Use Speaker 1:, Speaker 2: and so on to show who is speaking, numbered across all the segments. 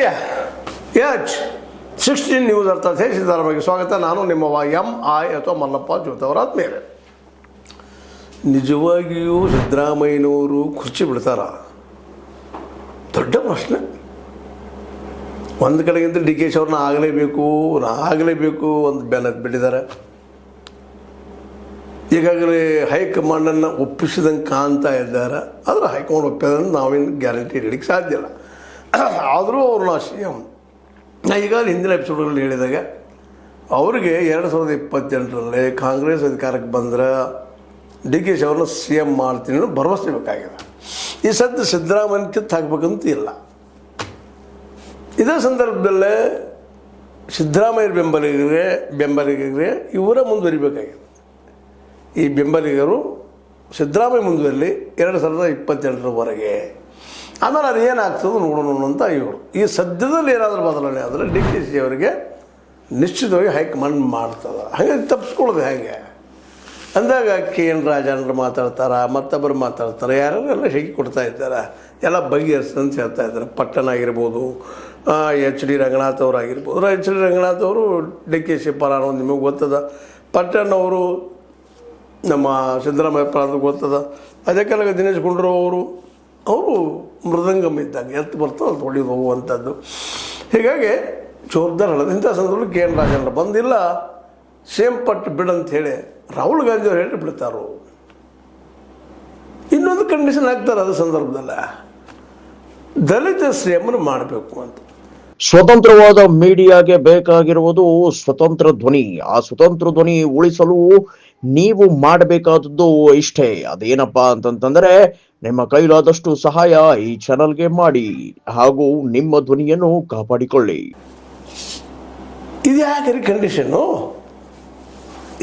Speaker 1: ಪ್ರಿಯ H16 news ಅರ್ಥಾತ್ ಸಿದ್ದರಾಮಯ್ಯಗೆ ಸ್ವಾಗತ. ನಾನು ನಿಮ್ಮವ MI ಅಥವಾ ಮಲ್ಲಪ್ಪ ಜೋತವರಾದ ಮೇಲೆ. ನಿಜವಾಗಿಯೂ ಸಿದ್ದರಾಮಯ್ಯನವರು ಕುರ್ಚಿ ಬಿಡ್ತಾರ? ದೊಡ್ಡ ಪ್ರಶ್ನೆ. ಒಂದು ಕಡೆಗಿಂತ ಡಿ ಕೆ ಶಿ ಅವ್ರನ್ನ ಆಗಲೇಬೇಕು ಒಂದು ಬೆನ್ನತ್ತು ಬಿಟ್ಟಿದ್ದಾರೆ. ಈಗಾಗಲೇ ಹೈಕಮಾಂಡನ್ನು ಒಪ್ಪಿಸಿದಂಗೆ ಕಾಣ್ತಾ ಇದ್ದಾರೆ. ಆದರೆ ಹೈಕಮಾಂಡ್ ಒಪ್ಪಿದಂಗೆ ನಾವೇನು ಗ್ಯಾರಂಟಿ ಇಡಲಿಕ್ಕೆ ಸಾಧ್ಯ ಇಲ್ಲ. ಆದರೂ ಅವ್ರನ್ನ CM ಈಗಾಗಲೇ ಹಿಂದಿನ ಎಪಿಸೋಡ್ಗಳಲ್ಲಿ ಹೇಳಿದಾಗ ಅವರಿಗೆ 2028ರಲ್ಲಿ ಕಾಂಗ್ರೆಸ್ ಅಧಿಕಾರಕ್ಕೆ ಬಂದರೆ ಡಿ ಕೆ ಶಿ ಅವ್ರನ್ನ CM ಮಾಡ್ತೀನಿ ಅನ್ನೋ ಭರವಸೆ ಬೇಕಾಗಿದೆ. ಈ ಸದ್ಯ ಸಿದ್ದರಾಮಯ್ಯನ ಕಿತ್ತು ಹಾಕ್ಬೇಕಂತ ಇಲ್ಲ. ಇದೇ ಸಂದರ್ಭದಲ್ಲೇ ಸಿದ್ದರಾಮಯ್ಯ ಬೆಂಬಲಿಗರಿಗೆ ಇವರ ಮುಂದುವರಿಬೇಕಾಗಿದೆ. ಈ ಬೆಂಬಲಿಗರು ಸಿದ್ದರಾಮಯ್ಯ ಮುಂದುವರಲಿ 2028ರವರೆಗೆ, ಆಮೇಲೆ ಅದು ಏನಾಗ್ತದೆ ನೋಡೋಣ ಅಂತ ಇವರು. ಈ ಸದ್ಯದಲ್ಲಿ ಏನಾದರೂ ಬದಲಾವಣೆ ಆದರೆ ಡಿ ಕೆ ಶಿ ಅವರಿಗೆ ನಿಶ್ಚಿತವಾಗಿ ಹೈಕಮಾಂಡ್ ಮಾಡ್ತದೆ. ಹಾಗೆ ತಪ್ಪಿಸ್ಕೊಳ್ಳೋದು ಹೇಗೆ ಅಂದಾಗ KN ರಾಜೇಂದ್ರ ಮಾತಾಡ್ತಾರೆ, ಮತ್ತೊಬ್ಬರು ಮಾತಾಡ್ತಾರೆ, ಯಾರೆಲ್ಲ ಹೇಗೆ ಕೊಡ್ತಾ ಇದ್ದಾರೆ, ಎಲ್ಲ ಬಗೆಹರಿಸ್ತಂತ ಹೇಳ್ತಾ ಇದ್ದಾರೆ. ಪಟ್ಟಣ ಆಗಿರ್ಬೋದು, HD ರಂಗನಾಥ್ ಅವರು ಆಗಿರ್ಬೋದು. HD ರಂಗನಾಥ್ ಅವರು ಡಿ ಕೆ ಶಿ ಪರ ಅನ್ನೋದು ನಿಮಗೆ ಗೊತ್ತದ. ಪಟ್ಟಣ ಅವರು ನಮ್ಮ ಸಿದ್ದರಾಮಯ್ಯ ಪರ ಅಂತ ಗೊತ್ತದ. ಅದಕ್ಕೆಲ್ಲ ದಿನೇಶ್ ಗುಂಡೂರಾವ್ ಅವರು ಮೃದಂಗಮ್ ಇದ್ದಾಗ ಎತ್ತು ಬರ್ತದೆ ಅದು ಹೊಡೆದು ಹೋಗುವಂಥದ್ದು. ಹೀಗಾಗಿ ಜೋರ್ದಾರ್ ಹೇಳೋದು. ಇಂಥ ಸಂದರ್ಭದಲ್ಲಿ KN ರಾಜೇಂದ್ರ ಬಂದಿಲ್ಲ, ಸೇಮ್ ಪಟ್ಟು ಬಿಡಂಥೇಳಿ ರಾಹುಲ್ ಗಾಂಧಿ ಅವ್ರು ಹೇಳಿ ಬಿಡ್ತಾರೋ. ಇನ್ನೊಂದು ಕಂಡೀಷನ್ ಹಾಕ್ತಾರೆ ಅದ ಸಂದರ್ಭದಲ್ಲ, ದಲಿತ CMನ ಮಾಡಬೇಕು ಅಂತ.
Speaker 2: ಸ್ವತಂತ್ರವಾದ ಮೀಡಿಯಾಗೆ ಬೇಕಾಗಿರುವುದು ಸ್ವತಂತ್ರ ಧ್ವನಿ. ಆ ಸ್ವತಂತ್ರ ಧ್ವನಿ ಉಳಿಸಲು ನೀವು ಮಾಡಬೇಕಾದದ್ದು ಇಷ್ಟೇ. ಅದೇನಪ್ಪಾ ಅಂತಂತಂದ್ರೆ ನಿಮ್ಮ ಕೈಲಾದಷ್ಟು ಸಹಾಯ ಈ ಚಾನಲ್ಗೆ ಮಾಡಿ ಹಾಗೂ ನಿಮ್ಮ ಧ್ವನಿಯನ್ನು ಕಾಪಾಡಿಕೊಳ್ಳಿ.
Speaker 1: ಇದು ಯಾಕೆ ಕಂಡೀಷನ್ನು?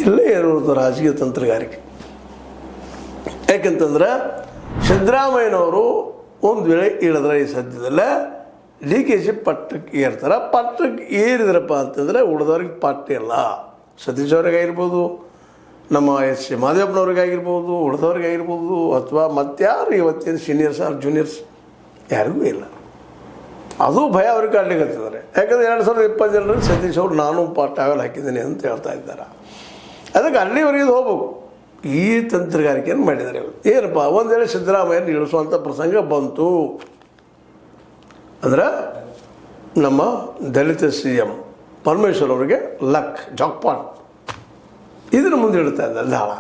Speaker 1: ಇಲ್ಲೇ ಇರೋದು ರಾಜಕೀಯ ತಂತ್ರಗಾರಿಕೆ. ಯಾಕಂತಂದ್ರೆ ಸಿದ್ದರಾಮಯ್ಯನವರು ಒಂದು ವೇಳೆ ಇಳಿದ್ರೆ ಈ ಸದ್ಯದಲ್ಲೇ ಡಿ ಕೆ ಶಿ ಪಟ್ಟಕ್ಕೆ ಏರ್ತಾರೆ. ಪಟ್ಟಕ್ಕೆ ಏರಿದ್ರಪ್ಪ ಅಂತಂದರೆ ಉಳಿದವ್ರಿಗೆ ಪಟ್ಟ ಇಲ್ಲ. ಸತೀಶ್ ಅವ್ರಿಗಾಗಿರ್ಬೋದು, ನಮ್ಮ S ಮಾದೇವಪ್ಪನವ್ರಿಗಾಗಿರ್ಬೋದು, ಉಳಿದವ್ರಿಗಾಗಿರ್ಬೋದು, ಅಥವಾ ಮತ್ತಾರು ಇವತ್ತಿನ ಸೀನಿಯರ್ಸ್ ಆರ್ ಜೂನಿಯರ್ಸ್ ಯಾರಿಗೂ ಇಲ್ಲ. ಅದು ಭಯ ಅವ್ರಿಗೆ ಕಾಡ್ಲಿಕ್ಕತ್ತಿದ್ದಾರೆ. ಯಾಕಂದರೆ 2022ರಲ್ಲಿ ಸತೀಶ್ ಅವರು ನಾನು ಟಾವೆಲ್ ಹಾಕಿದ್ದೀನಿ ಅಂತ ಹೇಳ್ತಾ ಇದ್ದಾರೆ. ಅದಕ್ಕೆ ಅಲ್ಲಿವರೆಗೆ ಹೋಗ್ಬೇಕು. ಈ ತಂತ್ರಗಾರಿಕೆಯನ್ನು ಮಾಡಿದ್ದಾರೆ. ಏನಪ್ಪ, ಒಂದು ವೇಳೆ ಸಿದ್ದರಾಮಯ್ಯನ ಇಳಿಸುವಂಥ ಪ್ರಸಂಗ ಬಂತು ಅಂದ್ರೆ ನಮ್ಮ ದಲಿತ CM ಪರಮೇಶ್ವರ್ ಅವರಿಗೆ ಲಕ್ ಜಾಕ್ಪಾಟ್ ಇದನ್ನು ಮುಂದೆ ಇಡ್ತಾ ಇದ್ದಾರೆ ದಾಳ.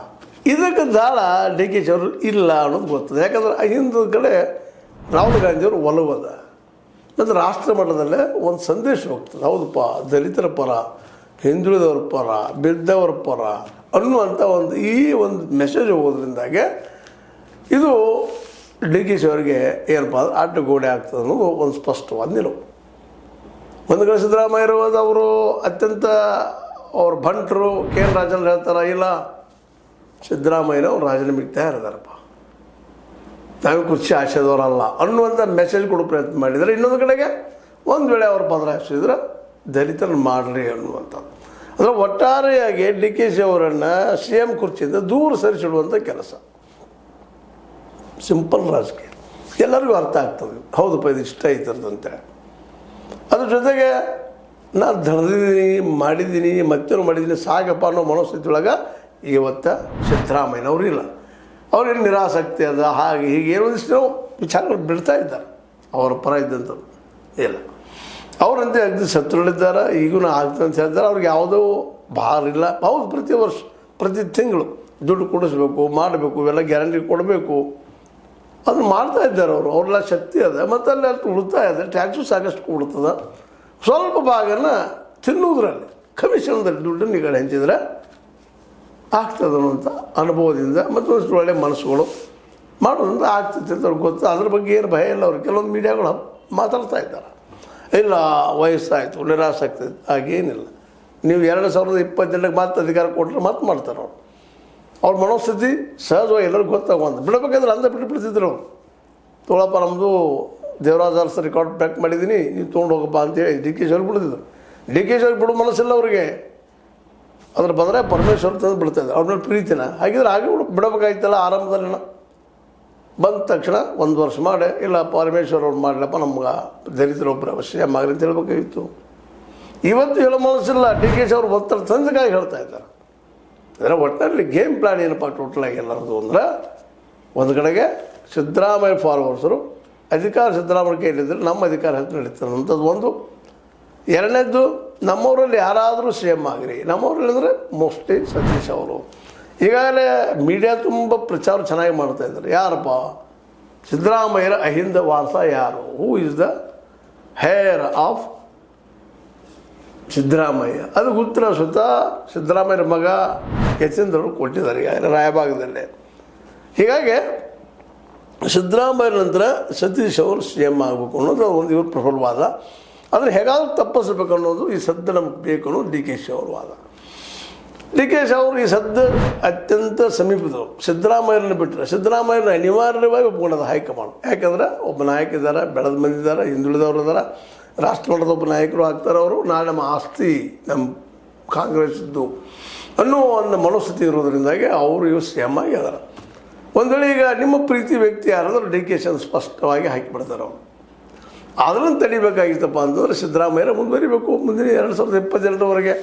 Speaker 1: ಇದಕ್ಕೆ ದಾಳ ಡಿ ಕೆ ಶಿ ಅವರು ಇಲ್ಲ ಅನ್ನೋದು ಗೊತ್ತದೆ. ಯಾಕಂದ್ರೆ ಹಿಂದೂ ಕಡೆ ರಾಹುಲ್ ಗಾಂಧಿಯವರು ಒಲವದ ಮತ್ತು ರಾಷ್ಟ್ರ ಮಟ್ಟದಲ್ಲೇ ಒಂದು ಸಂದೇಶ ಹೋಗ್ತದೆ. ಹೌದಪ್ಪ, ದಲಿತರ ಪರ, ಹಿಂದುಳಿದವ್ರ ಪರ, ಬಿದ್ದವರ ಪರ ಅನ್ನುವಂಥ ಒಂದು ಮೆಸೇಜ್ ಹೋಗೋದ್ರಿಂದಾಗೆ ಇದು ಡಿ ಕೆ ಶಿ ಅವರಿಗೆ ಏನಪ್ಪ ಅಂದ್ರೆ ಅಡ್ಡಗೋಡೆ ಆಗ್ತದೆ ಅನ್ನೋದು ಒಂದು ಸ್ಪಷ್ಟವಾದ ನಿಲುವು. ಒಂದು ಕಡೆ ಸಿದ್ದರಾಮಯ್ಯರು ಅವರು ಅತ್ಯಂತ ಅವ್ರ ಬಂಟರು KN ರಾಜೇಂದ್ರ ಹೇಳ್ತಾರ, ಇಲ್ಲ ಸಿದ್ದರಾಮಯ್ಯನವ್ರು ರಾಜೀನಾಮೆಗೆ ತಯಾರಿದಾರಪ್ಪ, ನಾವೇ ಕುರ್ಚಿ ಆಶೆದವರಲ್ಲ ಅನ್ನುವಂಥ ಮೆಸೇಜ್ ಕೊಡೋ ಪ್ರಯತ್ನ ಮಾಡಿದರೆ, ಇನ್ನೊಂದು ಕಡೆಗೆ ಒಂದು ವೇಳೆ ಅವ್ರು ಬದಲಾಯಿಸಿದ್ರೆ ದಲಿತರನ್ನು ಮಾಡ್ರಿ ಅನ್ನುವಂಥದ್ದು. ಅಂದರೆ ಒಟ್ಟಾರೆಯಾಗಿ ಡಿ ಕೆ ಶಿ ಅವರನ್ನು CM ಕುರ್ಚಿಯಿಂದ ದೂರ ಸರಿಸಿಡುವಂಥ ಕೆಲಸ. ಸಿಂಪಲ್ ರಾಜಕೀಯ, ಎಲ್ಲರಿಗೂ ಅರ್ಥ ಆಗ್ತದೆ. ಹೌದಪ್ಪ, ಇದು ಇಷ್ಟ ಐತದಂತೆ. ಅದ್ರ ಜೊತೆಗೆ ನಾನು ಮಾಡಿದ್ದೀನಿ ಮತ್ತೇನು ಮಾಡಿದ್ದೀನಿ ಸಾಗಪ್ಪ ಅನ್ನೋ ಮನಸ್ಥಿತಿ ಒಳಗೆ ಇವತ್ತು ಸಿದ್ದರಾಮಯ್ಯನವರು ಇಲ್ಲ. ಅವ್ರೇನು ನಿರಾಸಕ್ತಿ ಅದ ಹಾಗೆ ಹೀಗೆ ಏನೋ ಒಂದಿಷ್ಟು ವಿಚಾರಗಳು ಬಿಡ್ತಾ ಇದ್ದಾರೆ. ಅವರ ಪರ ಇದ್ದಂಥದ್ದು ಇಲ್ಲ. ಅವರಂತೆ ಅಗ್ದಿ ಶತ್ರುಗಳಿದ್ದಾರೆ, ಈಗೂ ಆಗ್ತದೆ ಅಂತ ಹೇಳ್ತಾರೆ. ಅವ್ರಿಗೆ ಯಾವುದೋ ಭಾರ ಇಲ್ಲ. ಹೌದು, ಪ್ರತಿ ವರ್ಷ ಪ್ರತಿ ತಿಂಗಳು ದುಡ್ಡು ಕೊಡಿಸ್ಬೇಕು, ಮಾಡಬೇಕು, ಇವೆಲ್ಲ ಗ್ಯಾರಂಟಿ ಕೊಡಬೇಕು, ಅದನ್ನು ಮಾಡ್ತಾ ಇದ್ದಾರೆ ಅವರು. ಅವ್ರೆಲ್ಲ ಶಕ್ತಿ ಅದ, ಮತ್ತು ಅಲ್ಲಿ ಅಷ್ಟು ಉಳಿತಾಯ ಇದೆ, ಟ್ಯಾಕ್ಸು ಸಾಕಷ್ಟು ಕೊಡ್ತದೆ. ಸ್ವಲ್ಪ ಭಾಗನ ತಿನ್ನುವುದರಲ್ಲಿ ಕಮಿಷನ್ದಲ್ಲಿ ದುಡ್ಡನ್ನು ಈ ಕಡೆ ಹಂಚಿದ್ರೆ ಆಗ್ತದೆ ಅನ್ನುವಂಥ ಅನುಭವದಿಂದ ಮತ್ತು ಒಂದಷ್ಟು ಒಳ್ಳೆಯ ಮನಸ್ಸುಗಳು ಮಾಡೋದ್ರಿಂದ ಆಗ್ತೈತೆ ಅಂತ ಅವ್ರಿಗೆ ಗೊತ್ತು. ಅದ್ರ ಬಗ್ಗೆ ಏನು ಭಯ ಇಲ್ಲ. ಅವ್ರು ಕೆಲವೊಂದು ಮೀಡಿಯಾಗಳು ಮಾತಾಡ್ತಾ ಇದ್ದಾರೆ, ಇಲ್ಲ ವಯಸ್ಸಾಯಿತು ನಿರಾಸಕ್ತಿ ಹಾಗೇನಿಲ್ಲ. ನೀವು 2022ಕ್ಕೆ ಮತ್ತೆ ಅಧಿಕಾರ ಕೊಟ್ಟರೆ ಮತ್ತೆ ಮಾಡ್ತಾರೆ ಅವರು. ಅವ್ರ ಮನೋಸ್ಥಿತಿ ಸಹಜವಾಗಿ ಎಲ್ಲರಿಗೂ ಗೊತ್ತಾಗುವಂತ. ಬಿಡಬೇಕಾದ್ರೆ ಅಂದ ಬಿಡ್ತಿದ್ರು ಅವ್ರು. ತೋಳಪ್ಪ ನಮ್ಮದು ದೇವರಾಜ್ ಅರಸ ರೆಕಾರ್ಡ್ ಬ್ರೇಕ್ ಮಾಡಿದ್ದೀನಿ, ನೀವು ತೊಗೊಂಡು ಹೋಗಪ್ಪ ಅಂತೇಳಿ ಡಿ ಕೆ ಶಿ ಅವ್ರು ಬಿಡ್ತಿದ್ರು. ಡಿ ಕೆ ಶಿ ಅವ್ರಿಗೆ ಬಿಡೋ ಮನಸ್ಸಿಲ್ಲ ಅವರಿಗೆ. ಅದ್ರ ಬಂದರೆ ಪರಮೇಶ್ವರ್ ತಂದು ಬಿಡ್ತಾಯಿದ್ರು. ಅವ್ರ ಮೇಲೆ ಪ್ರೀತಿನ ಹಾಗಿದ್ರೆ ಹಾಗೆ ಬಿಡಬೇಕಾಯ್ತಲ್ಲ ಆರಂಭದಲ್ಲಿನ. ಬಂದ ತಕ್ಷಣ 1 ವರ್ಷ ಮಾಡಿ ಇಲ್ಲ ಪರಮೇಶ್ವರ್ ಅವ್ರು ಮಾಡಲಪ್ಪ ನಮ್ಗೆ ದಲಿತರೊಬ್ಬರು ಅವಶ್ಯ ಆಗಲಿ ಅಂತ ಹೇಳ್ಬೇಕಾಗಿತ್ತು. ಇವತ್ತು ಹೇಳೋ ಮನಸ್ಸಿಲ್ಲ. ಡಿ ಕೆ ಶಿ ಅವರು ಒತ್ತಡ ಸಂಜೆಗಾಗಿ ಹೇಳ್ತಾ ಇದ್ದಾರೆ. ಅದರ ಒಟ್ಟಿನಲ್ಲಿ ಗೇಮ್ ಪ್ಲ್ಯಾನ್ ಏನಪ್ಪ ಟೋಟಲಾಗಿ ಎಲ್ಲರದು ಅಂದ್ರೆ, ಒಂದು ಕಡೆಗೆ ಸಿದ್ದರಾಮಯ್ಯ ಫಾಲೋವರ್ಸರು ಅಧಿಕಾರ ಸಿದ್ದರಾಮಯ್ಯ ಕೈಲಿದ್ದರೆ ನಮ್ಮ ಅಧಿಕಾರ ಹೆಚ್ಚು ನಡೀತಾರೆ ಅಂಥದ್ದು ಒಂದು. ಎರಡನೇದ್ದು, ನಮ್ಮವರಲ್ಲಿ ಯಾರಾದರೂ ಸಿ ಎಮ್ ಆಗಿರಿ, ನಮ್ಮವರಲ್ಲಿ ಅಂದರೆ ಮೋಸ್ಟ್ಲಿ ಸತೀಶ್ ಅವರು. ಈಗಾಗಲೇ ಮೀಡಿಯಾ ತುಂಬ ಪ್ರಚಾರ ಚೆನ್ನಾಗಿ ಮಾಡ್ತಾ ಇದ್ದಾರೆ. ಯಾರಪ್ಪ ಸಿದ್ದರಾಮಯ್ಯರ ಅಹಿಂದ ವಾರಸ ಯಾರು? Who is the hair of Siddaramaiah? ಅದಕ್ಕೆ ಉತ್ತರ ಸ್ವತಃ ಸಿದ್ದರಾಮಯ್ಯರ ಮಗ ಯತೀಂದ್ರವರು ಕೊಟ್ಟಿದ್ದಾರೆ ಈಗಾಗಲೇ ರಾಯಭಾಗದಲ್ಲೇ. ಹೀಗಾಗಿ ಸಿದ್ದರಾಮಯ್ಯ ನಂತರ ಸತೀಶ್ ಅವರು ಸಿ ಎಮ್ ಆಗಬೇಕು ಅನ್ನೋದು ಒಂದು ಇವ್ರ ಪ್ರಬಲವಾದ. ಆದರೆ ಹೇಗಾದರೂ ತಪ್ಪಿಸ್ಬೇಕು ಅನ್ನೋದು ಈ ಸದ್ದು ನಮ್ಗೆ ಬೇಕು ಅನ್ನೋದು ಡಿ ಕೆ ಶಿ ಅವ್ರ ವಾದ. ಡಿ ಕೆ ಶಿ ಅವರು ಈ ಸದ್ದು ಅತ್ಯಂತ ಸಮೀಪದವರು. ಸಿದ್ದರಾಮಯ್ಯರನ್ನ ಬಿಟ್ಟರೆ ಸಿದ್ದರಾಮಯ್ಯನ ಅನಿವಾರ್ಯವಾಗಿ ಒಪ್ಕೊಂಡದ ಹೈಕಮಾಂಡ್. ಯಾಕಂದ್ರೆ ಒಬ್ಬ ನಾಯಕ ಇದ್ದಾರೆ, ಬೆಳೆದ ಮಂದಿದ್ದಾರೆ, ಹಿಂದುಳಿದವರು ಇದ್ದಾರೆ, ರಾಷ್ಟ್ರಮಟ್ಟದ ಒಬ್ಬ ನಾಯಕರು ಆಗ್ತಾರೆ. ಅವರು ನಾಳೆ ನಮ್ಮ ಆಸ್ತಿ ನಮ್ಮ ಕಾಂಗ್ರೆಸ್ದು ಅನ್ನೋ ಒಂದು ಮನಸ್ಥಿತಿ ಇರೋದ್ರಿಂದಾಗಿ ಅವರು ಇವು ಸಿ ಎಮ್ ಆಗಿ ಅದಾರ. ಒಂದು ವೇಳೆ ಈಗ ನಿಮ್ಮ ಪ್ರೀತಿ ವ್ಯಕ್ತಿ ಯಾರಾದರೂ ಡಿ ಕೆ ಶಿ ಅಂತ ಸ್ಪಷ್ಟವಾಗಿ ಹಾಕಿಬಿಡ್ತಾರೆ ಅವರು. ಅದನ್ನು ತಡಿಬೇಕಾಗಿತ್ತಪ್ಪ ಅಂತಂದರೆ ಸಿದ್ದರಾಮಯ್ಯರ ಮುಂದುವರಿಬೇಕು. ಮುಂದಿನ 2022ರವರೆಗೆ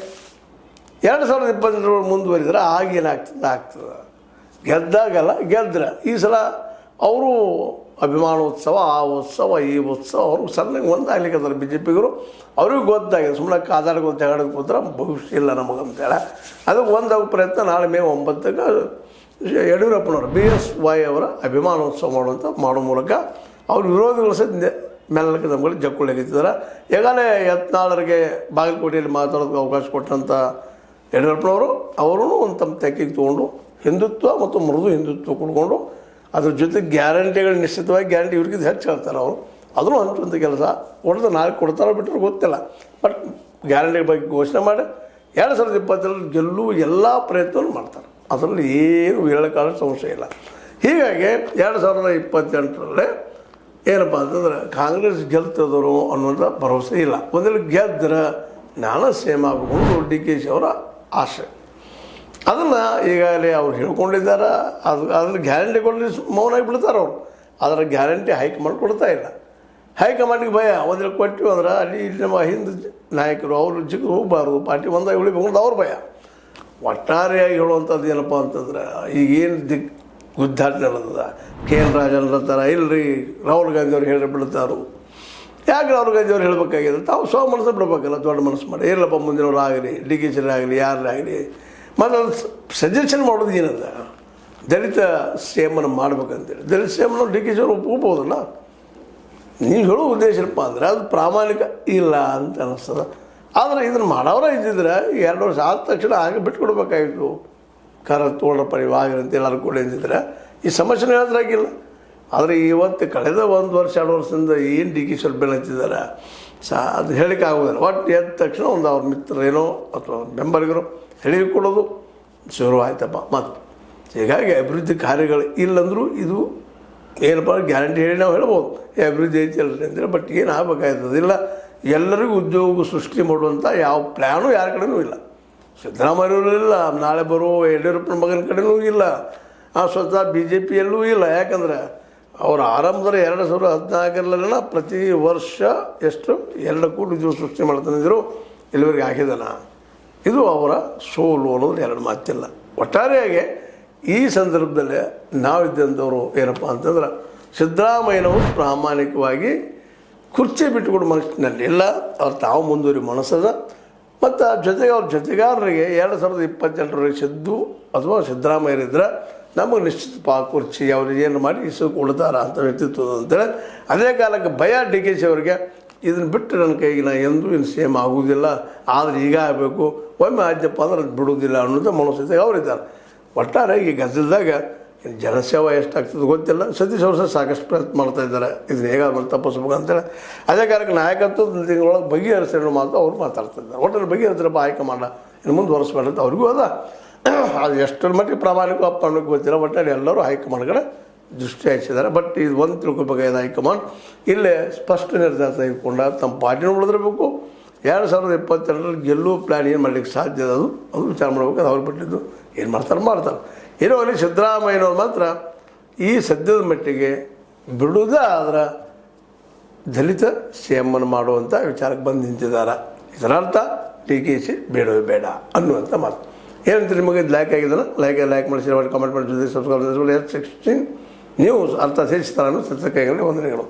Speaker 1: 2022 ಮುಂದುವರಿದ್ರೆ ಆಗೇನಾಗ್ತದೆ ಗೆದ್ದಾಗಲ್ಲ, ಗೆದ್ರೆ ಈ ಸಲ ಅವರು ಅಭಿಮಾನೋತ್ಸವ, ಆ ಉತ್ಸವ, ಈ ಉತ್ಸವ ಅವರು ಸಣ್ಣಗೆ ಒಂದಾಗ್ಲಿಕ್ಕೆ ಬಿ ಜೆ ಪಿಗರು. ಅವ್ರಿಗೂ ಗೊತ್ತಾಗಿದೆ, ಸುಮ್ಮನೆ ಕಾದಾಡ್ಕೊಂಡು ಜಗಳಕ್ಕೆ ಕೂತ್ರೆ ಭವಿಷ್ಯ ಇಲ್ಲ ನಮಗಂತೇಳಿ. ಅದಕ್ಕೆ ಒಂದಾಗೋ ಪ್ರಯತ್ನ ನಾಳೆ ಮೇ 9ಕ್ಕೆ ಯಡಿಯೂರಪ್ಪನವರು BSY ಅವರ ಅಭಿಮಾನೋತ್ಸವ ಮಾಡೋ ಮೂಲಕ ಅವ್ರ ವಿರೋಧಿಗಳು ಸಹ ಮೆಲ್ಲಕ್ಕೆ ನಮ್ಮಲ್ಲಿ ಜಕ್ಕುಳಿಗಿದ್ದಾರೆ. ಈಗಾಗಲೇ ಯತ್ನಾಳರಿಗೆ ಬಾಗಲಕೋಟೆಯಲ್ಲಿ ಮಾತಾಡೋದಕ್ಕೆ ಅವಕಾಶ ಕೊಟ್ಟಂಥ ಯಡಿಯೂರಪ್ಪನವರು ಅವರೂ ಒಂದು ತಮ್ಮ ತೆಕ್ಕಿಗೆ ತೊಗೊಂಡು ಹಿಂದುತ್ವ ಮತ್ತು ಮೃದು ಹಿಂದುತ್ವ ಕೊಡ್ಕೊಂಡು ಅದ್ರ ಜೊತೆ ಗ್ಯಾರಂಟಿಗಳು ನಿಶ್ಚಿತವಾಗಿ ಗ್ಯಾರಂಟಿ ಇವ್ರಿಗಿಂತ ಹೆಚ್ಚು ಹೇಳ್ತಾರೆ ಅವರು. ಅದನ್ನು ಹಂಚುವಂಥ ಕೆಲಸ ಒಟ್ಟು ನಾಳೆ ಕೊಡ್ತಾರೋ ಬಿಟ್ಟರೆ ಗೊತ್ತಿಲ್ಲ. ಬಟ್ ಗ್ಯಾರಂಟಿ ಬಗ್ಗೆ ಘೋಷಣೆ ಮಾಡಿ 2022 ಗೆಲ್ಲುವ ಎಲ್ಲ ಪ್ರಯತ್ನವನ್ನು ಮಾಡ್ತಾರೆ. ಅದರಲ್ಲಿ ಏನು ಹೇಳೋಕ್ಕಾಗೋ ಸಮಸ್ಯೆ ಇಲ್ಲ. ಹೀಗಾಗಿ 2028ರಲ್ಲೇ ಏನಪ್ಪ ಅಂತಂದ್ರೆ ಕಾಂಗ್ರೆಸ್ ಗೆಲ್ತದರು ಅನ್ನೋಂಥ ಭರವಸೆ ಇಲ್ಲ. ಒಂದಲ್ಲಿ ಗೆದ್ದರೆ ನಾನು ಸೇಮ್ ಆಗಬೇಕು ಡಿ ಕೆ ಶಿ ಅವರ ಆಸೆ. ಅದನ್ನು ಈಗಾಗಲೇ ಅವ್ರು ಹೇಳ್ಕೊಂಡಿದ್ದಾರೆ. ಅದ್ರ ಗ್ಯಾರಂಟಿ ಕೊಡಲಿ ಮೌನಾಗಿ ಬಿಡ್ತಾರೆ ಅವರು. ಅದರ ಗ್ಯಾರಂಟಿ ಹೈಕಮಾಂಡ್ ಕೊಡ್ತಾ ಇಲ್ಲ. ಹೈಕಮಾಂಡಿಗೆ ಭಯ. ಒಂದಲ್ಲಿ ಕೊಟ್ಟಿವಿ ಅಂದ್ರೆ ಅಲ್ಲಿ ಇಲ್ಲಿ ನಮ್ಮ ಹಿಂದೆ ನಾಯಕರು ಅವರು ಚಿಕ್ಕ ಹೋಗಬಾರ್ದು, ಪಾರ್ಟಿ ಒಂದಾಗಿ ಉಳಿಬೇಕು ಅನ್ನೋದು ಅವ್ರ ಭಯ. ಒಟ್ಟಾರೆಯಾಗಿ ಹೇಳುವಂಥದ್ದು ಏನಪ್ಪ ಅಂತಂದ್ರೆ ಈಗೇನು ಗುದ್ದಾಟ ನಡೆದ KN ರಾಜನ್ ಹೇಳ್ತಾರೆ, ಇಲ್ಲರಿ ರಾಹುಲ್ ಗಾಂಧಿ ಅವ್ರು ಹೇಳಿ ಬಿಡ್ತಾರು. ಯಾಕೆ ರಾಹುಲ್ ಗಾಂಧಿ ಅವ್ರು ಹೇಳಬೇಕಾಗಿದೆ? ತಾವು ಮನಸ್ಸು ಬಿಡಬೇಕಲ್ಲ, ದೊಡ್ಡ ಮನಸ್ಸು ಮಾಡಿ ಇಲ್ಲಪ್ಪ ಮುಂದಿನವ್ರು ಆಗಲಿ, ಡಿ ಕೆ ಶಿ ಆಗಲಿ, ಯಾರಾಗಲಿ. ಮತ್ತು ಅದು ಸಜೆಷನ್ ಮಾಡೋದು ಏನದ, ದಲಿತ ಸಿ ಎಮ್ಮನ್ನು ಮಾಡ್ಬೇಕಂತೇಳಿ. ದಲಿತ ಸಿ ಎಮ್ನ ಡಿ ಕೆ ಶಿ ಅವರು ಒಪ್ಕೋಬೋದಲ್ಲ. ನೀವು ಹೇಳೋ ಉದ್ದೇಶ ಏನಪ್ಪ ಅಂದರೆ ಅದು ಪ್ರಾಮಾಣಿಕ ಇಲ್ಲ ಅಂತ ಅನ್ನಿಸ್ತದೆ. ಆದರೆ ಇದನ್ನು ಮಾಡೋರೇ ಇದ್ದಿದ್ರೆ 2 ವರ್ಷ ಆದ ತಕ್ಷಣ ಹಾಗೆ ಬಿಟ್ಕೊಡ್ಬೇಕಾಗಿತ್ತು. ತೊಗೊಳ್ರಪ್ಪ ನೀವು ಆಗಿರಿ ಅಂತ ಎಲ್ಲರೂ ಕೂಡ ಎಂದಿದ್ರೆ ಈ ಸಮಸ್ಯೆನ ಹೇಳಿದ್ರಾಗಿಲ್ಲ. ಆದರೆ ಇವತ್ತು ಕಳೆದ 1 ವರ್ಷ 2 ವರ್ಷದಿಂದ ಏನು ಡಿ ಕೆ ಶಿ ಬೆಲೆ ಹಚ್ಚಿದ್ದಾರೆ ಅದು ಹೇಳಿಕೆ ಆಗೋದಿಲ್ಲ. ಒಟ್ಟು ಎದ್ದ ತಕ್ಷಣ ಒಂದು ಅವ್ರ ಮಿತ್ರರೇನೋ ಅಥವಾ ಬೆಂಬಲಿಗರು ಹೇಳಿಕೊಡೋದು ಶುರು ಆಯ್ತಪ್ಪ ಮತ್ತು. ಹೀಗಾಗಿ ಅಭಿವೃದ್ಧಿ ಕಾರ್ಯಗಳು ಇಲ್ಲಂದರೂ ಇದು ಏನಪ್ಪ ಗ್ಯಾರಂಟಿ ಹೇಳಿ ನಾವು ಹೇಳ್ಬೋದು ಅಭಿವೃದ್ಧಿ ಐತಿ ಅಲ್ರಿ ಅಂತೇಳಿ. ಬಟ್ ಏನು ಆಗಬೇಕಾಗ್ತದಿಲ್ಲ. ಎಲ್ಲರಿಗೂ ಉದ್ಯೋಗ ಸೃಷ್ಟಿ ಮಾಡುವಂಥ ಯಾವ ಪ್ಲ್ಯಾನು ಯಾರ ಕಡೆಯೂ ಇಲ್ಲ. ಸಿದ್ದರಾಮಯ್ಯವರು ಇಲ್ಲ, ನಾಳೆ ಬರೋ ಯಡಿಯೂರಪ್ಪನ ಮಗನ ಕಡೆಯೂ ಇಲ್ಲ, ಸ್ವತಃ BJP ಯಲ್ಲೂ ಇಲ್ಲ. ಯಾಕಂದರೆ ಅವರು ಆರಂಭದಲ್ಲಿ 2014 ಪ್ರತಿ ವರ್ಷ ಎಷ್ಟು 2 ಕೋಟಿ ಉದ್ಯೋಗ ಸೃಷ್ಟಿ ಮಾಡ್ತಾನಿದ್ರು, ಇಲ್ಲಿವರೆಗೆ ಹಾಕಿದಾನ. ಇದು ಅವರ ಸೋಲು ಅನ್ನೋದು 2 ಮಾತಿಲ್ಲ. ಒಟ್ಟಾರೆಯಾಗಿ ಈ ಸಂದರ್ಭದಲ್ಲಿ ನಾವಿದ್ದಂಥವರು ಏನಪ್ಪ ಅಂತಂದ್ರೆ ಸಿದ್ದರಾಮಯ್ಯನವರು ಪ್ರಾಮಾಣಿಕವಾಗಿ ಕುರ್ಚಿ ಬಿಟ್ಟುಕೊಡು ಮನಸ್ಸಿನಲ್ಲಿ ಇಲ್ಲ, ಅವ್ರು ತಾವು ಮುಂದುವರಿ ಮನಸ್ಸದ. ಮತ್ತು ಜೊತೆಗೆ ಅವ್ರ ಜೊತೆಗಾರರಿಗೆ 2028ರವರೆಗೆ ಸಿದ್ದು ಅಥವಾ ಸಿದ್ದರಾಮಯ್ಯರಿದ್ರೆ ನಮಗೆ ನಿಶ್ಚಿತ ಕುರ್ಚಿ ಅವ್ರಿಗೆ ಏನು ಮಾಡಿ ಇಸು ಕೊಡ್ತಾರ ಅಂತ ವ್ಯಕ್ತಿತ್ವದ ಅಂತೇಳಿ. ಅದೇ ಕಾಲಕ್ಕೆ ಭಯ ಡಿ ಕೆ ಶಿ ಅವರಿಗೆ, ಇದನ್ನು ಬಿಟ್ಟು ನನ್ನ ಕೈಗೆ ನಾ ಎಂದೂ ಇನ್ನು ಸೇಮ್ ಆಗೋದಿಲ್ಲ, ಆದರೆ ಈಗ ಆಗಬೇಕು, ಒಮ್ಮೆ ಆದ್ಯಪ್ಪ ಅಂದ್ರೆ ಅದು ಬಿಡೋದಿಲ್ಲ ಅನ್ನೋದು ಮನಸ್ಥಿತಿಗೆ ಅವರಿದ್ದಾರೆ. ಒಟ್ಟಾರೆ ಈ ಗದ್ದಲದಾಗ ಜನಸೇವೆ ಎಷ್ಟಾಗ್ತದೆ ಗೊತ್ತಿಲ್ಲ. ಸತೀಶ್ ಅವರು ಸಹ ಸಾಕಷ್ಟು ಪ್ರಯತ್ನ ಮಾಡ್ತಾಯಿದ್ದಾರೆ ಇದನ್ನ ಹೇಗಾದ್ರು ತಪ್ಪಿಸ್ಬೇಕು ಅಂತೇಳಿ. ಅದೇ ಕಾರಣಕ್ಕೆ ನಾಯಕತ್ವದ ತಿಂಗಳೊಳಗೆ ಬಗೆಹರಿಸೋ ಮಾತು ಅವ್ರು ಮಾತಾಡ್ತಿದ್ದಾರೆ. ಒಟ್ಟಲ್ಲಿ ಬಗೆಹರಿಸ್ರಪ್ಪ ಆಯ್ಕೆ ಇನ್ನು ಮುಂದೆ ಹೊರಿಸ್ಬೇಡ ಅಂತ ಅವ್ರಿಗೂ ಅದ. ಅದು ಎಷ್ಟರ ಮಟ್ಟಿಗೆ ಪ್ರಾಮಾಣಿಕ ಅಪ್ಪ ಅನ್ನೋಕ್ಕೆ ಗೊತ್ತಿಲ್ಲ. ಒಟ್ಟಲ್ಲಿ ಎಲ್ಲರೂ ಹೈಕಮಾಂಡ್ಗಳ ದೃಷ್ಟಿ ಹಚ್ಚಿದ್ದಾರೆ. ಬಟ್ ಇದು ಒಂದು ತಿಳ್ಕೊಬೇಕಾಗಿದೆ, ಹೈಕಮಾಂಡ್ ಇಲ್ಲೇ ಸ್ಪಷ್ಟ ನಿರ್ಧಾರ ತೆಗೆದುಕೊಂಡ ತಮ್ಮ ಪಾರ್ಟಿನೂ ಉಳಿದಿರಬೇಕು. 2022ರಲ್ಲಿ ಗೆಲ್ಲುವ ಪ್ಲ್ಯಾನ್ ಏನು ಮಾಡಲಿಕ್ಕೆ ಸಾಧ್ಯ ಅದು ವಿಚಾರ ಮಾಡ್ಬೇಕು. ಅದು ಅವ್ರು ಬಿಟ್ಟಿದ್ದು ಏನು ಮಾಡ್ತಾರೆ. ಏನೋ ಅಲ್ಲಿ ಸಿದ್ದರಾಮಯ್ಯನವ್ರು ಮಾತ್ರ ಈ ಸದ್ಯದ ಮಟ್ಟಿಗೆ ಬಿಡುವುದೇ ಆದ್ರೆ ದಲಿತ ಸಿ ಎಮ್ಮನ್ನು ಮಾಡುವಂಥ ವಿಚಾರಕ್ಕೆ ಬಂದು ನಿಂತಿದ್ದಾರೆ. ಇದರರ್ಥ DKಶಿ ಬೇಡವೇ ಬೇಡ ಅನ್ನುವಂಥ ಮಾತು. ಏನಂತ ನಿಮಗೆ ಲೈಕ್ ಆಗಿದ್ದಲ್ಲ, ಲೈಕ್ ಮಾಡಿ, ಶೇರ್ ಮಾಡಿ, ಕಾಮೆಂಟ್ ಮಾಡಿ, ಸಬ್ಸ್ಕ್ರೈಬ್ ಮಾಡಿ. S16 ನ್ಯೂಸ್ ಅರ್ಥ ಸೇರಿಸ್ತಾರನ್ನು ಸತ್ಯ ಕೈಗಳಲ್ಲಿ ವಂದನೆಗಳು.